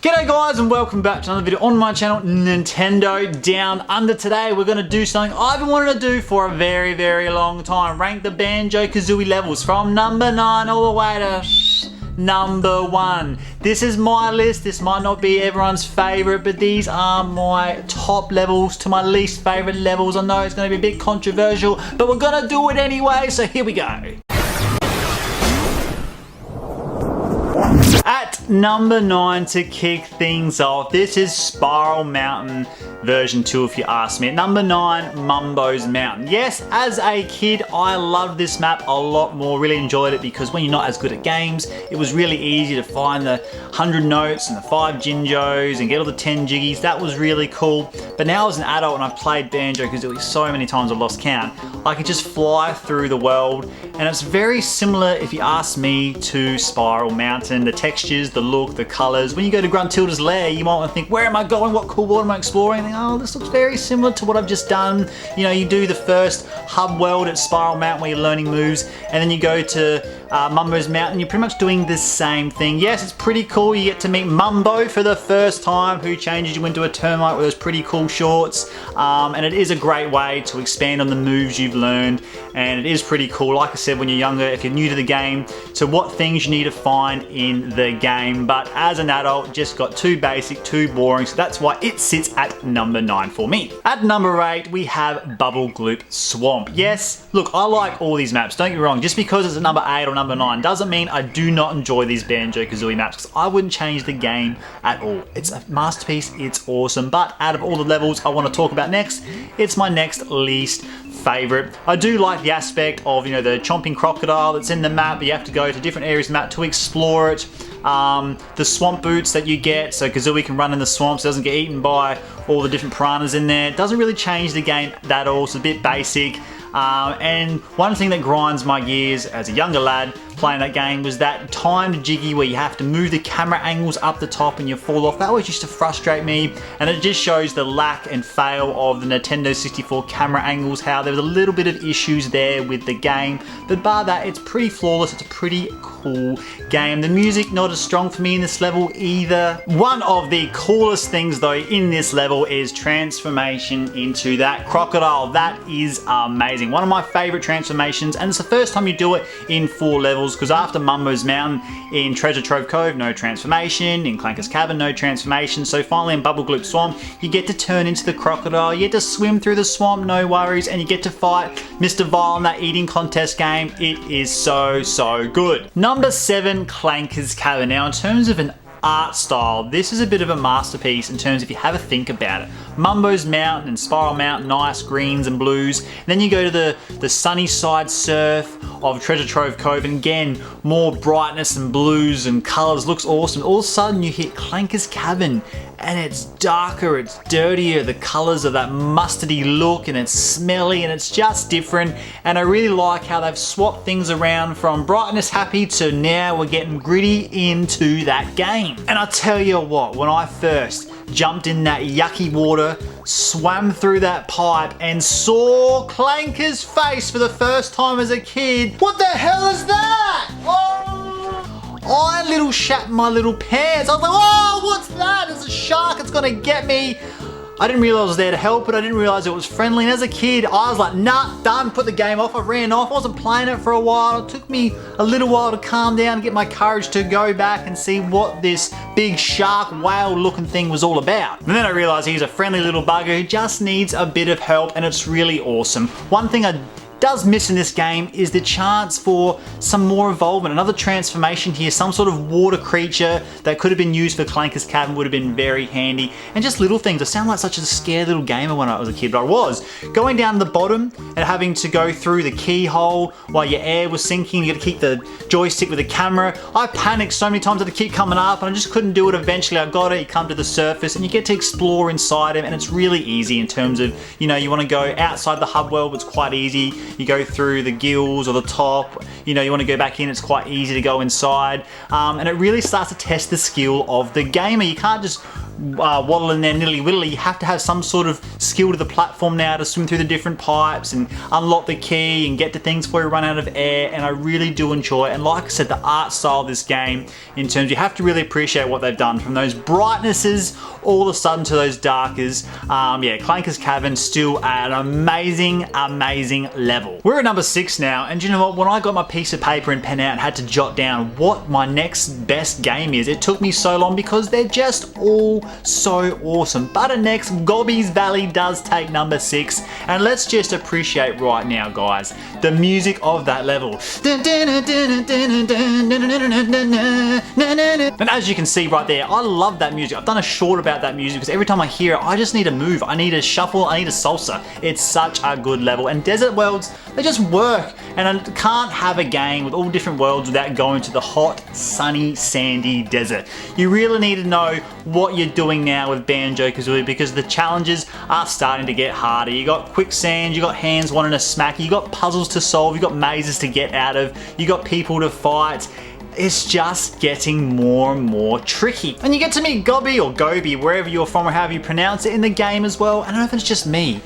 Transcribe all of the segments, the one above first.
G'day guys and welcome back to another video on my channel, Nintendo Down Under. Today we're going to do something I've been wanting to do for a very long time. Rank the Banjo Kazooie levels from number 9 all the way to number 1. This is my list. This might not be everyone's favorite, but these are my top levels to my least favorite levels. I know it's going to be a bit controversial, but we're going to do it anyway, so here we go. At number 9 to kick things off, this is Spiral Mountain version 2 if you ask me. At number 9, Mumbo's Mountain. Yes, as a kid I loved this map a lot more, really enjoyed it because when you're not as good at games, it was really easy to find the 100 notes and the 5 Jinjos and get all the 10 Jiggies. That was really cool. But now as an adult and I've played Banjo Kazooie so many times I've lost count, I can just fly through the world and it's very similar, if you ask me, to Spiral Mountain. The textures, the look, the colors. When you go to Gruntilda's lair, you might want to think, where am I going? What cool world am I exploring? And think, oh, this looks very similar to what I've just done. You know, you do the first hub world at Spiral Mountain where you're learning moves, and then you go to Mumbo's Mountain. You're pretty much doing the same thing. Yes, it's pretty cool. You get to meet Mumbo for the first time, who changes you into a termite with those pretty cool shorts. And it is a great way to expand on the moves you've learned, and it is pretty cool. Like I said, when you're younger, if you're new to the game, to what things you need to find in the game. But as an adult, just got too basic, too boring, so that's why it sits at number 9 for me. At number 8, we have Bubblegloop Swamp. Yes, look, I like all these maps, don't get me wrong. Just because it's at number 8 or number 9 doesn't mean I do not enjoy these Banjo Kazooie maps, because I wouldn't change the game at all. It's a masterpiece, it's awesome, but out of all the levels I want to talk about next, it's my next least favorite. I do like the aspect of, you know, the chomping crocodile that's in the map, but you have to go to different areas of the map to explore it. The swamp boots that you get, so Kazooie can run in the swamps, doesn't get eaten by all the different piranhas in there. It doesn't really change the game at all, it's a bit basic. And one thing that grinds my gears as a younger lad playing that game was that timed jiggy where you have to move the camera angles up the top and you fall off. That always used to frustrate me, and it just shows the lack and fail of the Nintendo 64 camera angles, how there was a little bit of issues there with the game, but bar that, it's pretty flawless. It's a pretty cool game. The music not as strong for me in this level either. One of the coolest things though in this level is transformation into that crocodile. That is amazing. One of my favorite transformations, and it's the first time you do it in 4 levels, because after Mumbo's Mountain in Trove Cove, no transformation. In Clankers Cavern, no transformation. So finally in Bubblegloop Swamp, you get to turn into the crocodile. You get to swim through the swamp, no worries, and you get to fight Mr. Vile in that eating contest game. It is so good. Number 7, Clankers Cavern. Now in terms of an art style, this is a bit of a masterpiece in terms of, if you have a think about it. Mumbo's Mountain and Spiral Mountain, nice greens and blues. And then you go to the sunny side surf of Treasure Trove Cove, and again, more brightness and blues and colors, looks awesome. All of a sudden you hit Clankers Cavern and it's darker, it's dirtier, the colors of that mustardy look, and it's smelly, and it's just different. And I really like how they've swapped things around from brightness happy to now we're getting gritty into that game. And I tell you what, when I first jumped in that yucky water, swam through that pipe, and saw Clanker's face for the first time as a kid, what the hell is that? Oh, I little shat my little pants. I was like, oh, what's that? It's a shark, it's gonna get me. I didn't realize I was there to help, but I didn't realize it was friendly. And as a kid, I was like, nah, done, put the game off. I ran off. I wasn't playing it for a while. It took me a little while to calm down and get my courage to go back and see what this big shark whale looking thing was all about. And then I realized he's a friendly little bugger who just needs a bit of help, and it's really awesome. One thing I does miss in this game is the chance for some more involvement, another transformation here, some sort of water creature that could have been used for Clankers Cavern would have been very handy, and just little things. I sound like such a scared little gamer when I was a kid, but I was. Going down to the bottom and having to go through the keyhole while your air was sinking, you got to keep the joystick with the camera. I panicked so many times that it kept coming up and I just couldn't do it. Eventually I got it, you come to the surface and you get to explore inside him, and it's really easy in terms of, you know, you want to go outside the hub world, it's quite easy. You go through the gills or the top, you know, you want to go back in, it's quite easy to go inside. And it really starts to test the skill of the gamer. You can't just waddle in there nilly-widdly. You have to have some sort of skill to the platform now to swim through the different pipes and unlock the key and get to things before you run out of air, and I really do enjoy it. And like I said, the art style of this game, in terms, you have to really appreciate what they've done, from those brightnesses all of a sudden to those darkers. Yeah, Clankers Cavern still an amazing level. We're at number 6 now, and you know what, when I got my piece of paper and pen out and had to jot down what my next best game is, it took me so long because they're just all so awesome. But next, Gobi's Valley does take number 6, and let's just appreciate right now, guys, the music of that level. And as you can see right there, I love that music. I've done a short about that music because every time I hear it, I just need to move. I need a shuffle, I need a salsa. It's such a good level, and Desert Worlds, they just work, and I can't have a game with all different worlds without going to the hot, sunny, sandy desert. You really need to know what you're doing now with Banjo Kazooie, because the challenges are starting to get harder. You got quicksand, you got hands wanting to smack, you got puzzles to solve, you got mazes to get out of, you got people to fight. It's just getting more and more tricky. And you get to meet Gobi or Gobi, wherever you're from or however you pronounce it, in the game as well. I don't know if it's just me,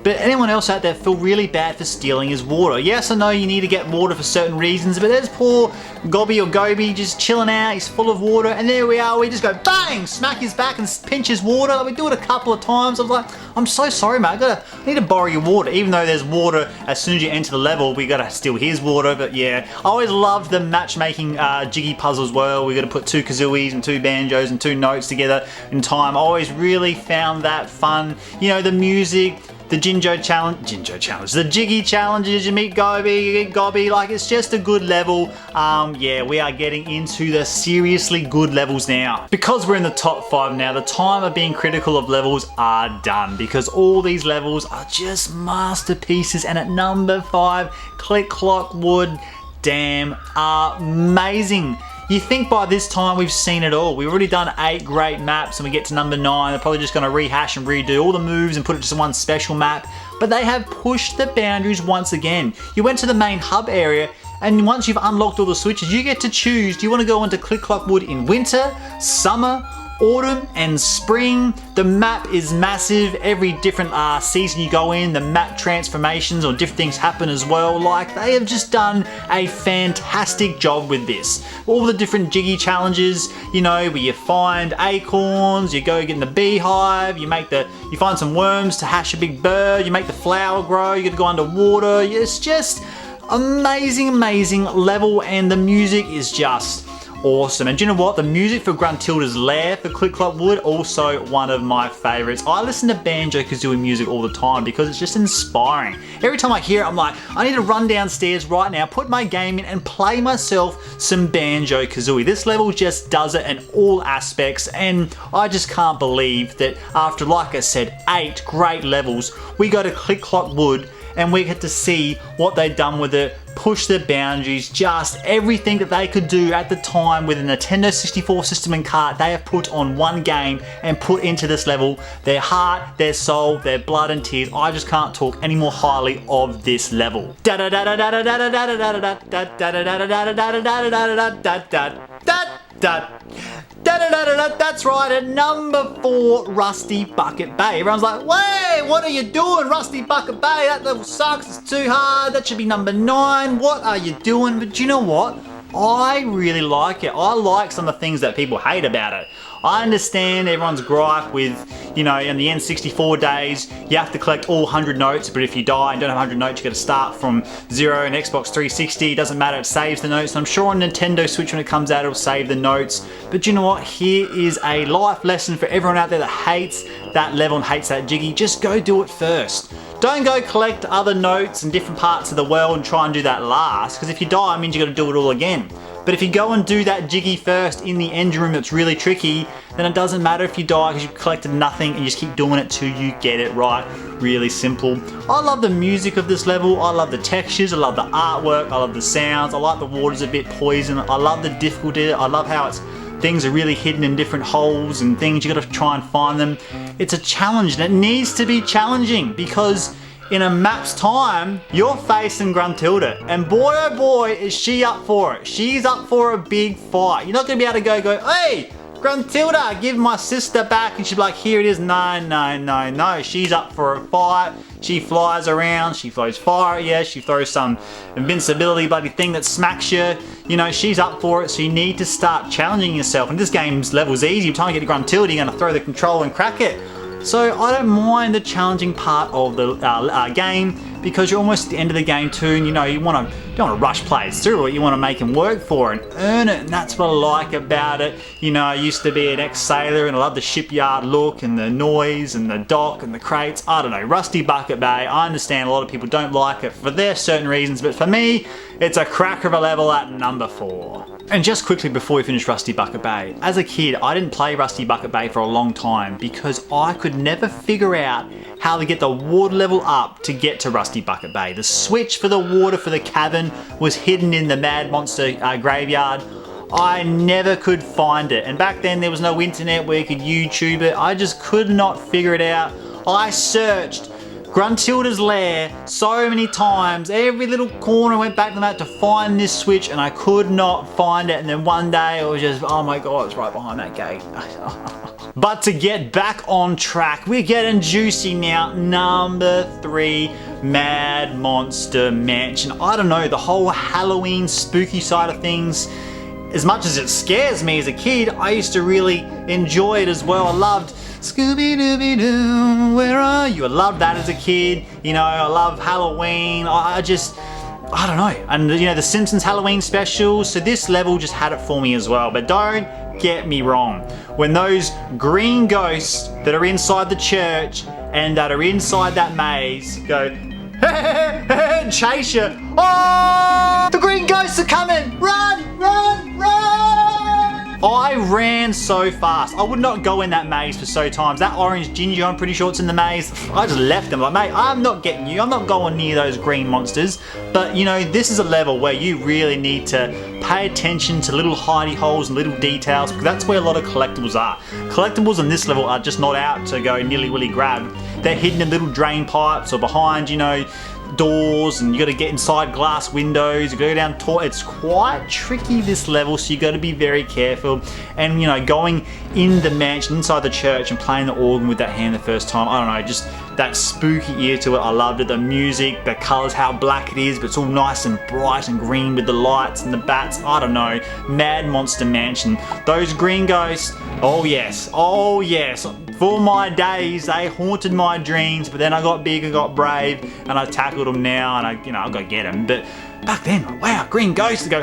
but anyone else out there feel really bad for stealing his water. Yes, I know you need to get water for certain reasons, but there's poor Gobi or Gobi just chilling out, he's full of water, and there we are, we just go bang, smack his back and pinch his water. Like, we do it a couple of times. I was like, I'm so sorry, mate, I need to borrow your water. Even though there's water as soon as you enter the level, we gotta steal his water. But yeah, I always loved the matchmaking jiggy puzzle as well. We gotta put 2 Kazooies and 2 Banjos and 2 notes together in time. I always really found that fun. You know, the music, the the Jiggy challenges, you meet Gobi, you get Gobi, like, it's just a good level. Yeah, we are getting into the seriously good levels now. Because we're in the top 5 now, the time of being critical of levels are done, because all these levels are just masterpieces. And at number 5, Click Clock Wood, damn amazing. You think by this time we've seen it all. We've already done 8 great maps, and we get to number 9. They're probably just going to rehash and redo all the moves and put it just in one special map. But they have pushed the boundaries once again. You went to the main hub area, and once you've unlocked all the switches, you get to choose. Do you want to go into Click Clock Wood in winter, summer, autumn and spring? The map is massive. Every different season you go in, the map transformations or different things happen as well. Like, they have just done a fantastic job with this. All the different jiggy challenges, you know, where you find acorns, you go get in the beehive, you find some worms to hash a big bird, you make the flower grow, you get to go underwater. It's just amazing level, and the music is just awesome. And do you know what? The music for Gruntilda's Lair for Click Clock Wood, also one of my favorites. I listen to Banjo Kazooie music all the time because it's just inspiring. Every time I hear it, I'm like, I need to run downstairs right now, put my game in and play myself some Banjo Kazooie. This level just does it in all aspects, and I just can't believe that after, like I said, 8 great levels, we go to Click Clock Wood and we get to see what they've done with it, push the boundaries, just everything that they could do at the time with a Nintendo 64 system and cart. They have put on one game and put into this level their heart, their soul, their blood and tears. I just can't talk any more highly of this level. That's right, at number 4, Rusty Bucket Bay. Everyone's like, wait, what are you doing, Rusty Bucket Bay? That level sucks, it's too hard, that should be number 9. What are you doing? But you know what? I really like it. I like some of the things that people hate about it. I understand everyone's gripe with, you know, in the N64 days, you have to collect all 100 notes, but if you die and don't have 100 notes, you got to start from 0. And Xbox 360, it doesn't matter, it saves the notes. And I'm sure on Nintendo Switch when it comes out, it'll save the notes. But you know what? Here is a life lesson for everyone out there that hates that level and hates that jiggy. Just go do it first. Don't go collect other notes in different parts of the world and try and do that last, because if you die, it means you got to do it all again. But if you go and do that jiggy first in the engine room that's really tricky, then it doesn't matter if you die because you've collected nothing, and you just keep doing it till you get it right. Really simple. I love the music of this level. I love the textures. I love the artwork. I love the sounds. I like the water's a bit poison. I love the difficulty. I love how things are really hidden in different holes and things. You got to try and find them. It's a challenge, and it needs to be challenging, because in a map's time, you're facing Gruntilda, and boy oh boy is she up for it. She's up for a big fight. You're not going to be able to go, hey, Gruntilda, give my sister back. And she'd be like, here it is. No, no, no, no. She's up for a fight. She flies around. She throws fire at you. She throws some invincibility bloody thing that smacks you. You know, she's up for it. So you need to start challenging yourself. And this game's level's easy. By the time you get to Gruntilda, you're going to throw the control and crack it. So I don't mind the challenging part of the game, because you're almost at the end of the game too, and you know, you don't want to rush players through it. You want to make them work for it and earn it, and that's what I like about it. You know, I used to be an ex-sailor and I love the shipyard look and the noise and the dock and the crates. I don't know, Rusty Bucket Bay, I understand a lot of people don't like it for their certain reasons, but for me, it's a cracker of a level at number 4. And just quickly before we finish Rusty Bucket Bay, as a kid I didn't play Rusty Bucket Bay for a long time because I could never figure out how to get the water level up to get to Rusty Bucket Bay. The switch for the water for the cavern was hidden in the Mad Monster graveyard. I never could find it, and back then there was no internet where you could YouTube it. I just could not figure it out. I searched Gruntilda's lair so many times, every little corner went back to that to find this switch, and I could not find it. And then one day it was just, oh my god, it's right behind that gate. But to get back on track, we're getting juicy now. Number 3, Mad Monster Mansion. I don't know, the whole Halloween spooky side of things, as much as it scares me as a kid, I used to really enjoy it as well. I loved Scooby-Dooby-Doo, where are you? I loved that as a kid. You know, I love Halloween. I don't know. And you know, the Simpsons Halloween special, so this level just had it for me as well. But don't get me wrong. When those green ghosts that are inside the church and that are inside that maze go and chase you. Oh, the green ghosts are coming! Run, run, run! I ran so fast. I would not go in that maze for so times. That orange ginger, I'm pretty sure it's in the maze. I just left them like, mate, I'm not getting you. I'm not going near those green monsters. But you know, this is a level where you really need to pay attention to little hidey holes and little details, because that's where a lot of collectibles are. Collectibles on this level are just not out to go nilly-willy grab. They're hidden in little drain pipes or behind, you know, doors, and you got to get inside glass windows. You got to go down it's quite tricky, this level, so you got to be very careful. And you know, going in the mansion inside the church and playing the organ with that hand the first time, I don't know, just that spooky ear to it. I loved it. The music, the colors, how black it is, but it's all nice and bright and green with the lights and the bats. I don't know, Mad Monster Mansion. Those green ghosts, oh yes, oh yes. For my days, they haunted my dreams, but then I got big and got brave, and I tackled them now, and I got to get them. But back then, wow, green ghosts to go.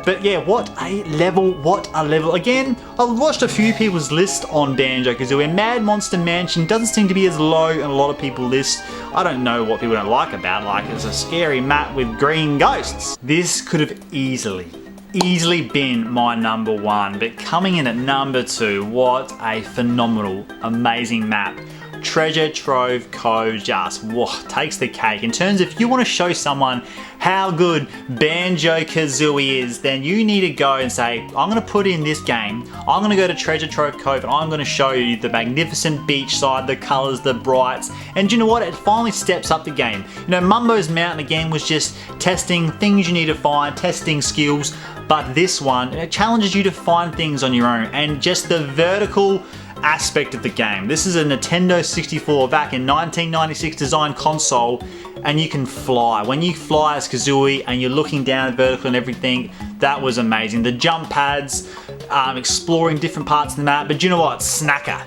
But yeah, what a level, what a level. Again, I've watched a few people's list on Banjo Kazooie, and Mad Monster Mansion doesn't seem to be as low in a lot of people's list. I don't know what people don't like about it, like it's a scary map with green ghosts. This could have easily been my number 1, but coming in at number 2, what a phenomenal, amazing map. Treasure Trove Cove just takes the cake. In terms of, if you want to show someone how good Banjo Kazooie is, then you need to go and say, I'm going to put in this game, I'm going to go to Treasure Trove Cove, and I'm going to show you the magnificent beachside, the colours, the brights, and you know what, it finally steps up the game. You know, Mumbo's Mountain again was just testing things you need to find, testing skills, but this one, it challenges you to find things on your own, and just the vertical aspect of the game. This is a Nintendo 64 back in 1996 designed console, and you can fly. When you fly as Kazooie and you're looking down vertical and everything, that was amazing. The jump pads, exploring different parts of the map, but you know what? Snacker.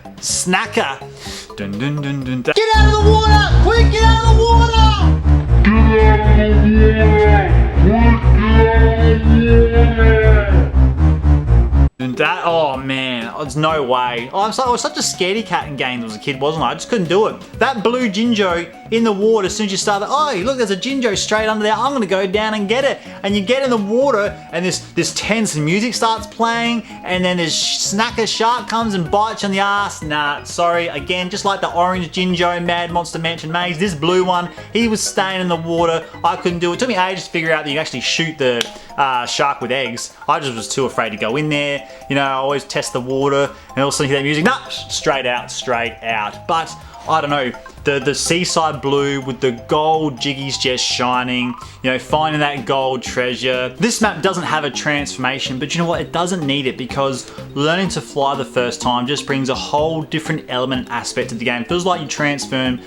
Dun, dun, dun, dun, dun. Get out of the water! Quick, get out of the water! Get out of the water! That, oh man, there's no way. I was such a scaredy cat in games as a kid, wasn't I? I just couldn't do it. That blue Jinjo in the water, as soon as you start, oh look, there's a Jinjo straight under there, I'm gonna go down and get it. And you get in the water, and this tense music starts playing, and then this snacker shark comes and bites you on the ass. Nah, sorry, again, just like the orange Jinjo Mad Monster Mansion maze, this blue one, he was staying in the water. I couldn't do it. It took me ages to figure out that you actually shoot the shark with eggs. I just was too afraid to go in there. You know, I always test the water, and also hear that music, nah, straight out. But I don't know, the seaside blue with the gold jiggies just shining, you know, finding that gold treasure. This map doesn't have a transformation, but you know what? It doesn't need it because learning to fly the first time just brings a whole different element and aspect to the game. It feels like you transformed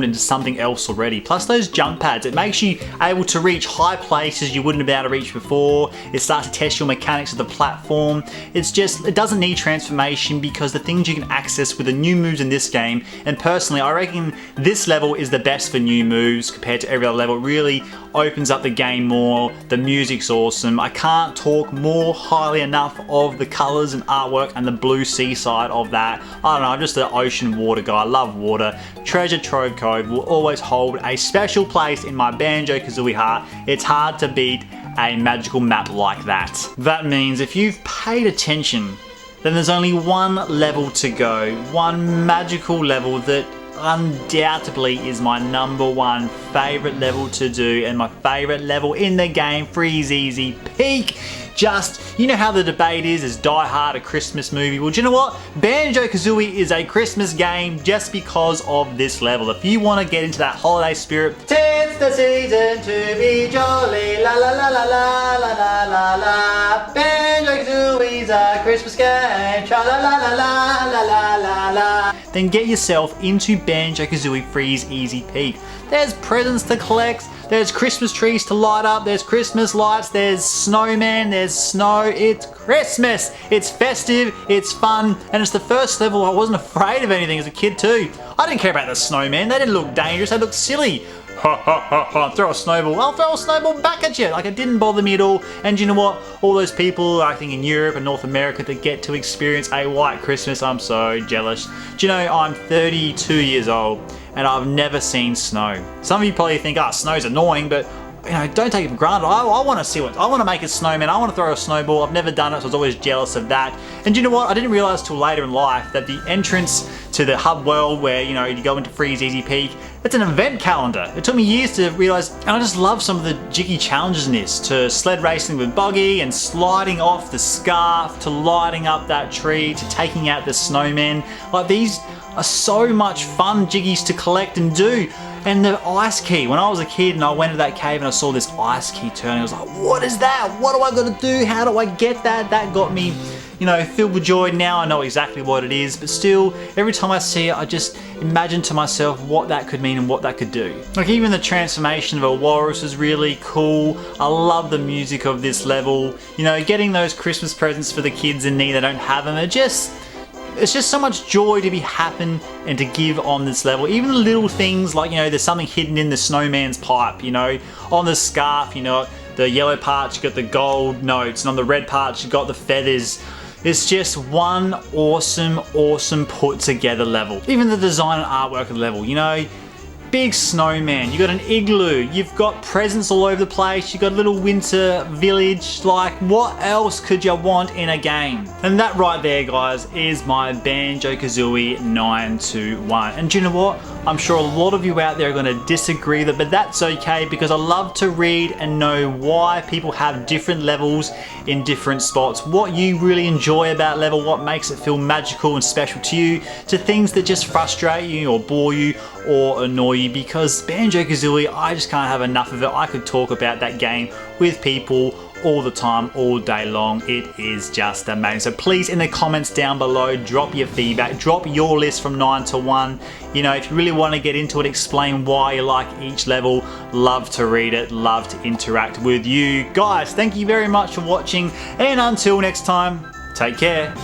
into something else already. Plus those jump pads, it makes you able to reach high places you wouldn't have been able to reach before. It starts to test your mechanics of the platform. It's just, it doesn't need transformation because the things you can access with the new moves in this game, and personally I reckon this level is the best for new moves compared to every other level. It really opens up the game more. The music's awesome. I can't talk more highly enough of the colors and artwork and the blue seaside of that. I don't know, I'm just an ocean water guy. I love water. Treasure Trove Cove will always hold a special place in my Banjo Kazooie heart. It's hard to beat a magical map like that. That means if you've paid attention, then there's only one level to go. One magical level that undoubtedly is my #1 favorite level to do and my favorite level in the game, Freeze Easy Peak. Just, you know how the debate is Die Hard a Christmas movie? Well, do you know what? Banjo Kazooie is a Christmas game just because of this level. If you want to get into that holiday spirit, tis the season to be jolly, la la la la la la la la la. Banjo Kazooie's a Christmas game, tra la la la la la la la la. Then get yourself into Banjo Kazooie Freeze Easy Peak. There's presents to collect, there's Christmas trees to light up, there's Christmas lights, there's snowman, there's snow. It's Christmas, it's festive, it's fun, and it's the first level I wasn't afraid of anything as a kid too. I didn't care about the snowman, they didn't look dangerous, they looked silly. Ha ha ha ha, throw a snowball, I'll throw a snowball back at you. Like, it didn't bother me at all. And you know what? All those people, I think in Europe and North America, that get to experience a white Christmas, I'm so jealous. Do you know, I'm 32 years old and I've never seen snow. Some of you probably think, oh, snow's annoying, but you know, don't take it for granted. I want to see what, I want to make a snowman, I want to throw a snowball. I've never done it, so I was always jealous of that. And you know what? I didn't realize till later in life that the entrance to the hub world where, you know, you go into Freeze Easy Peak, it's an event calendar. It took me years to realize, and I just love some of the jiggy challenges in this, to sled racing with Buggy and sliding off the scarf, to lighting up that tree, to taking out the snowmen. Like, these are so much fun jiggies to collect and do. And the ice key, when I was a kid and I went to that cave and I saw this ice key turning, I was like, what is that? What do I gotta do? How do I get that? That got me, you know, filled with joy. Now I know exactly what it is, but still, every time I see it, I just imagine to myself what that could mean and what that could do. Like, even the transformation of a walrus is really cool. I love the music of this level. You know, getting those Christmas presents for the kids in need that don't have them, it's just so much joy to be happen and to give on this level. Even the little things like, you know, there's something hidden in the snowman's pipe, you know, on the scarf, you know, the yellow part you got the gold notes, and on the red part you got the feathers. It's just one awesome put together level. Even the design and artwork of the level, you know, big snowman, you got an igloo, you've got presents all over the place, you got a little winter village. Like, what else could you want in a game? And that right there, guys, is my Banjo Kazooie 921. And do you know what? I'm sure a lot of you out there are going to disagree, but that's okay, because I love to read and know why people have different levels in different spots, what you really enjoy about level, what makes it feel magical and special to you, to things that just frustrate you or bore you or annoy you. Because Banjo Kazooie, I just can't have enough of it. I could talk about that game with people all the time, all day long. It is just amazing. So please, in the comments down below, drop your feedback, drop your list from 9 to 1. You know, if you really want to get into it, explain why you like each level. Love to read it, love to interact with you guys. Thank you very much for watching, and until next time, take care.